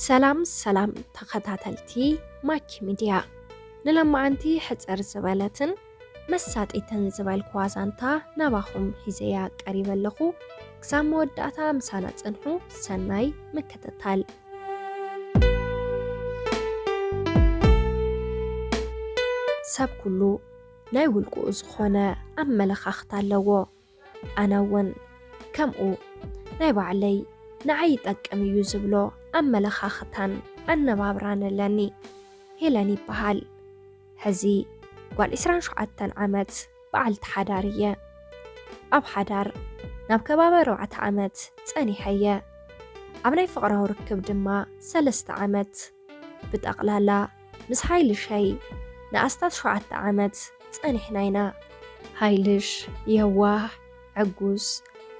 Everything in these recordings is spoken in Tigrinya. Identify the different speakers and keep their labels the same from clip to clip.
Speaker 1: ሰላም ተኸታተልቲ ማኪ ሚድያ ንለማ ኣንቲ ሕፅር ዝበለትን መሳጢትን ዝበልኩ ዋዛንታ ናባኹም ሒዘያ ቀሪበ ኣለኹ ክሳብ መወዳእታ ምሳና ጽንሑ ሰናይ ምክትታል ሰብ ኩሉ ናይ ውልቁ ዝኾነ ኣመለኻኽታ ኣለዎ ኣነ እውን ከምኡ ናይ ባዕለይ ንዓይ ይጠቅም እዩ ዝብሎ ኣመለኻኽታን ኣነባብራን ኣለኒ ሄለን ይበሃል ሕዚ ጓል 27 ዓመት በዓልቲ ሓዳር እየ ኣብ ሓዳር ናብ ከባቢ 4 ዓመት ጸኒሐየ ኣብ ናይ ፍቕራዊ ርክብ ድማ 3 ዓመት ብጠቕላላ ምስ ሃይልሸይ ንኣስታት 7 ዓመት ጸኒሕና ኢና ሃይልሽ የዋህ ዕጉስ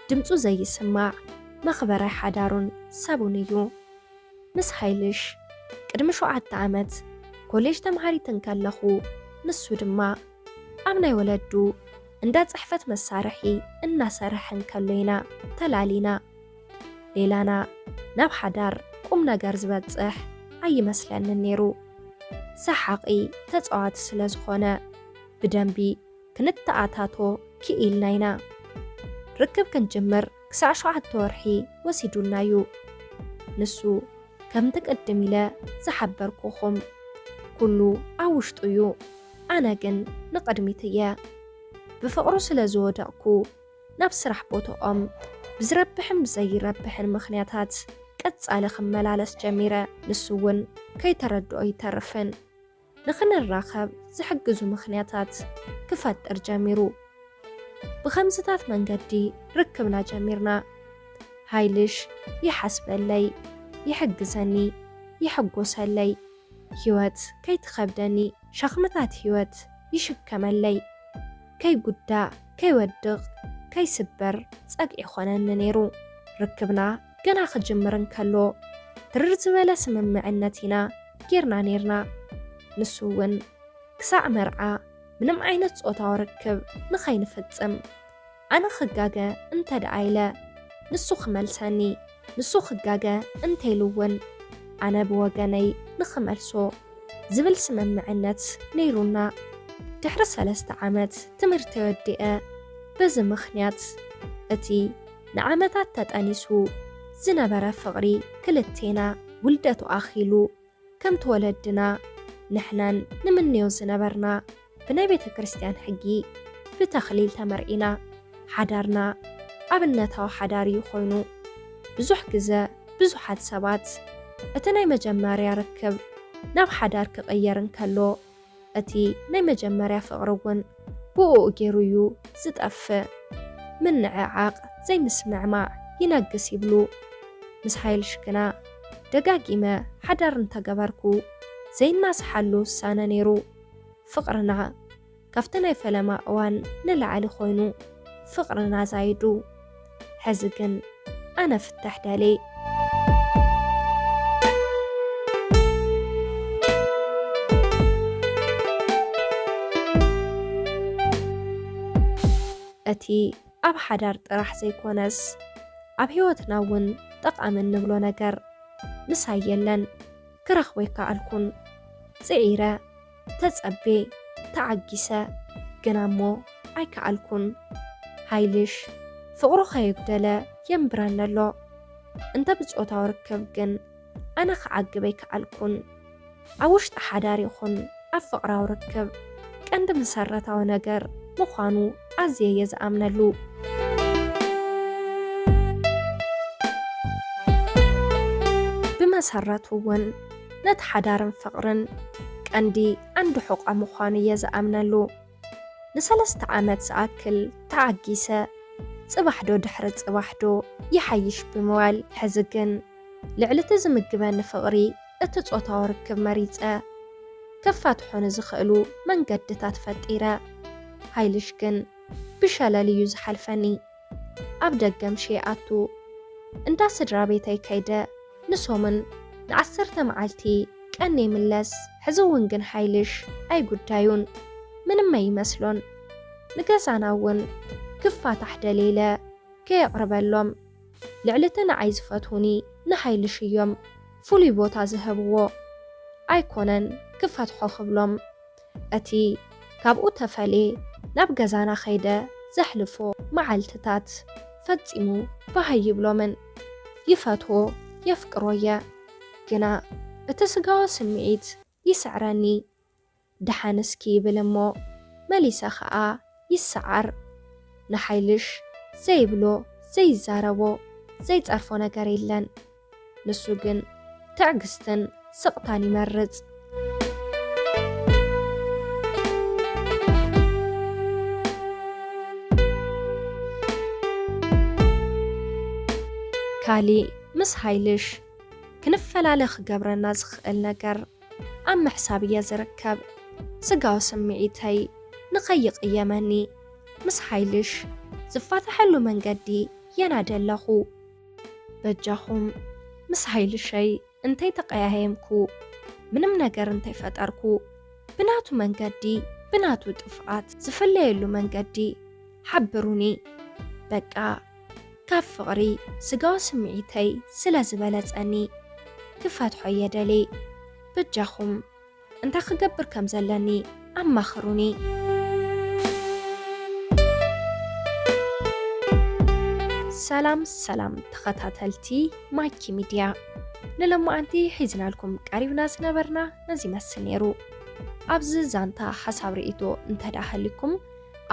Speaker 1: ድምፁ ዘይስማዕ መኽበራይ ሓዳሩን ሰቡን እዩ ምስ ሃይልሽ ቅድሚ 7 ዓመት ኮሌጅ ተምሃሪትን ከለኹ ንሱ ድማ ኣብ ናይ ወለዱ እንዳ ጽሕፈት መሳርሒ እናሰርሕን ከሎይና ተላሊና ሌላና ናብ ሓዳር ቁም ነገር ዝበጽሕ ኣይመስለንን ነይሩ ሰሓቒ ተጻዋቲ ስለ ዝኾነ ብደንቢ ክንተኣታቶ ክኢልና ኢና ርክብ ክንጅምር ክሳዕ 7 ወርሒ ወሲዱናዩ ንሱ ከምቲ ቅድም ኢለ ዝሓበርኩኹም ኩሉ ኣብ ውሽጡ እዩ ኣነ ግን ንቕድሚት እየ ብፍቕሩ ስለ ዝወደቕኩ ናብ ስራሕ ቦትኦም ብዝረብሕን ብዘይረብሕን ምኽንያታት ቀጻለ ክመላለስ ጀሚረ ንሱ እውን ከይተረድኦ ይተርፍን ንኽንራኸብ ዝሕግዙ ምኽንያታት ክፈጥር ጀሚሩ ብኸምዝታት መንገዲ ርክብና ጀሚርና ሃይልሽ ይሓስበለይ ይሕግዘኒ ይሕጎሰለይ ህይወት ከይትኸብደኒ ሸኽምታት ህይወት ይሽከመለይ ከይጉዳእ ከይወድቕ ከይስበር ጸግዒ ኾነኒ ነይሩ ርክብና ገና ክጅምርን ከሎ ትርር ዝበለ ስምምዕነት ኢና ጌርና ነርና ንሱ እውን ክሳዕ መርዓ ምንም ዓይነት ጾታዊ ርክብ ንኸይንፍጽም ኣነ ክጋገ እንተደኣይለ ንሱ ክመልሰኒ ንሱ ክጋገ እንተይልውን ኣነ ብወገነይ ንኽመልሶ ዝብል ስምምዕነት ነይሩና ድሕሪ 3 ዓመት ትምህርቲ ወዲአ በዚ ምኽንያት እቲ ንዓመታት ተጠኒሱ ዝነበረ ፍቕሪ ክልቴና ውልደቱ ኣኺሉ ከም ተወለድና ንሕናን ንምንዮ ዝነበርና ብናይ ቤተ ክርስቲያን ሕጊ ብተኽሊል ተመርዒና ሓዳርና ኣብነታዊ ሓዳር እዩ ኮይኑ ብዙሕ ግዜ ብዙሓት ሰባት እቲ ናይ መጀመርያ ርክብ ናብ ሓዳር ክቕየርን ከሎ እቲ ናይ መጀመርያ ፍቕሪ እውን ብኡኡ ገይሩ እዩ ዝጠፍእ ምንዕዓቕ ዘይምስምዕማዕ ይነግስ ይብሉ ምስ ሃይልሽ ግና ደጋጊመ ሓዳር እንተገበርኩ ዘይናስሓሉ ውሳነ ነይሩ ፍቕርና ካብቲ ናይ ፈለማ እዋን ንላዕሊ ኮይኑ ፍቕርና ዛይዱ ሕዚ ግን ኣነ ፍታሕ ደሌ እቲ ኣብ ሓዳር ጥራሕ ዘይኮነስ ኣብ ህይወትና እውን ጠቃሚ እንብሎ ነገር ምሳየለን ክረኽቦ ይከኣልኩን ጽዒረ ተጸቤ ተዓጊሰ ግና እሞ ኣይከኣልኩን ሃይልሽ ፍቕሩ ከይጉደለ የንብረን ኣሎ እንተ ብጾታዊ ርክብ ግን ኣነ ክዓግበ ይከኣልኩን ኣብ ውሽጢ ሓዳር ይኹን ኣብ ፍቕራዊ ርክብ ቀንዲ መሰረታዊ ነገር ምዃኑ ኣዝየ ዝኣምነሉ ብመሰረቱ እውን ነቲ ሓዳርን ፍቕርን ቀንዲ ኣንዲ ሕቋ ምዃኑ እየ ዝኣምነሉ ን3 ዓመት ዝኣክል ተዓጊሰ ጽባሕዶ ድሕሪ ጽባሕዶ ይሓይሽ ብምባል ሕዚ ግን ልዕልቲ ዝምግበኒ ፍቕሪ እቲ ጾታዊ ርክብ መሪፀ ከፋትሖኑ ዝኽእሉ መንገድታት ፈጢረ ሃይልሽ ግን ብሸለል እዩ ዝሓልፈኒ ኣብ ደገምሽ ኣቱ እንዳ ስድራ ቤተይ ከይደ ንሶምን ን10 መዓልቲ ቀን ይምለስ ሕዚ እውን ግን ሃይልሽ ኣይጉዳዩን ምንም ኣይመስሎን ንገዛና እውን ክፋታሕ ደሌለ ከየቕርበሎም ልዕልቲ ንዓይ ዝፈትሁኒ ንሃይልሽ እዮም ፍሉይ ቦታ ዝህብዎ ኣይኮነን ክፈትሖ ክብሎም እቲ ካብኡ ተፈልየ ናብ ገዛና ኸይደ ዘሕልፎ መዓልትታት ፈጺሙ ባህ ይብሎምን ይፈትዎ የፍቅሮ እየ ግና እቲ ስጋዊ ስምዒት ይስዕረኒ ድሓንስኪ ይብል እሞ መሊሰ ኸዓ ይሰዓር ንሓይልሽ ዘይብሎ ዘይዛረቦ ዘይጸርፎ ነገር የለን ንሱ ግን ትዕግስትን ስቕታን ይመርጽ ካሊእ ምስ ሃይልሽ ክንፈላለ ክገብረና ዝኽእል ነገር ኣብ ምሕሳብ እየ ዝርከብ ስጋዊ ስምዒተይ ንኸይቕየመኒ ምስ ሃይልሽ ዝፋታሐሉ መንገዲ የናደለኹ በጃኹም ምስ ሃይልሸይ እንተይ ተቀያየምኩ ምንም ነገር እንተይ ፈጠርኩ ብናቱ መንገዲ ብናቱ ጥፍዓት ዝፍለየሉ መንገዲ ሓብሩኒ በቃ ካብ ፍቕሪ ስጋዊ ስምዒተይ ስለ ዝበለጸኒ ክፈትሖ የደሊ በጃኹም እንታይ ክገብር ከም ዘለኒ ኣማኽሩኒ ሰላም ተኸታተልቲ ማይኪ ሚድያ ንሎማዓንቲ ሒዝናልኩም ቀሪብና ዝነበርና ነዚ መስል ነይሩ ኣብዚ ዛንታ ሓሳብ ርእይቶ እንተዳሃሊኩም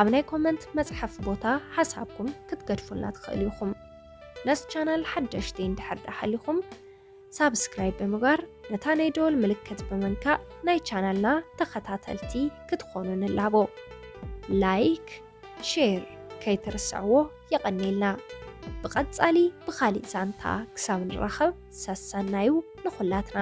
Speaker 1: ኣብ ናይ ኮመንት መጽሐፍ ቦታ ሓሳብኩም ክትገድፉልና ትኽእሉ ኢኹም ነዚ ቻናል ሓደሽቲ እንድሕር ዳሃሊኩም ሳብስክራይብ ብምግባር ነታ ናይ ደወል ምልክት ብምንካእ ናይ ቻናልና ተኸታተልቲ ክትኾኑ ንላቦ ላይክ ሼር ከይትርስዕዎ የቐኒልና ብቐጻሊ ብኻሊእ ዛንታ ክሳብ ንራኸብ ሰሰናዩ ንኹላትና